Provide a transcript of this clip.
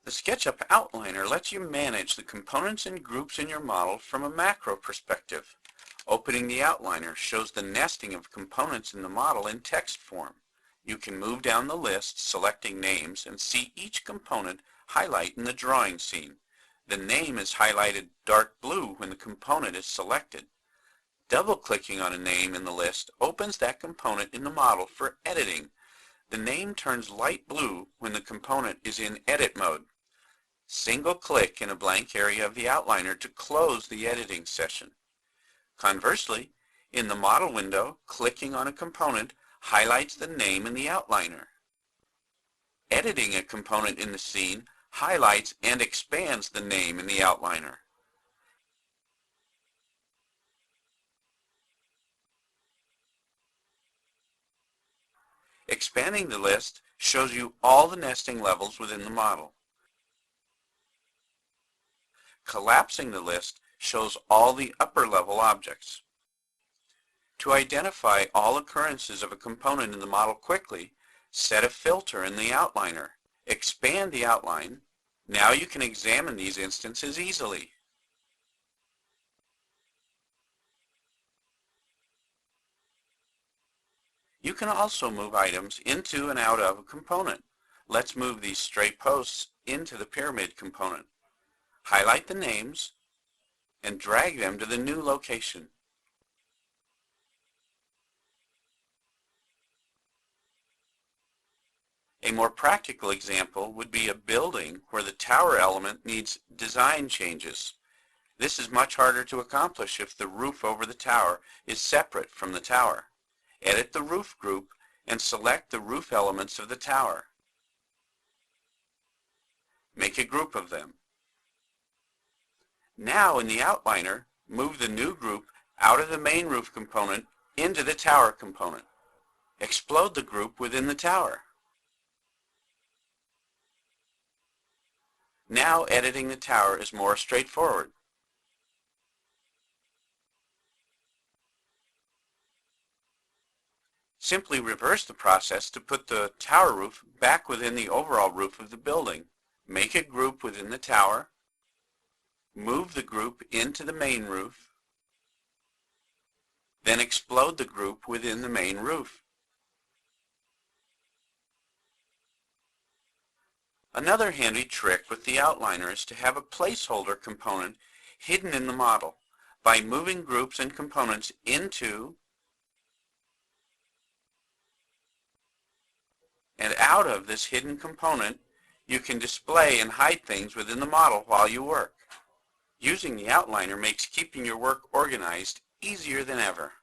The SketchUp Outliner lets you manage the components and groups in your model from a macro perspective. Opening the Outliner shows the nesting of components in the model in text form. You can move down the list, selecting names, and see each component highlight in the drawing scene. The name is highlighted dark blue when the component is selected. Double-clicking on a name in the list opens that component in the model for editing. The name turns light blue when the component is in edit mode. Single-click in a blank area of the Outliner to close the editing session. Conversely, in the model window, clicking on a component highlights the name in the Outliner. Editing a component in the scene highlights and expands the name in the Outliner. Expanding the list shows you all the nesting levels within the model. Collapsing the list shows all the upper level objects. To identify all occurrences of a component in the model quickly, set a filter in the Outliner. Expand the outline. Now you can examine these instances easily. You can also move items into and out of a component. Let's move these straight posts into the pyramid component. Highlight the names and drag them to the new location. A more practical example would be a building where the tower element needs design changes. This is much harder to accomplish if the roof over the tower is separate from the tower. Edit the roof group and select the roof elements of the tower. Make a group of them. Now in the Outliner, move the new group out of the main roof component into the tower component. Explode the group within the tower. Now editing the tower is more straightforward. Simply reverse the process to put the tower roof back within the overall roof of the building. Make a group within the tower. Move the group into the main roof. Then explode the group within the main roof. Another handy trick with the Outliner is to have a placeholder component hidden in the model. By moving groups and components into and out of this hidden component, you can display and hide things within the model while you work. Using the Outliner makes keeping your work organized easier than ever.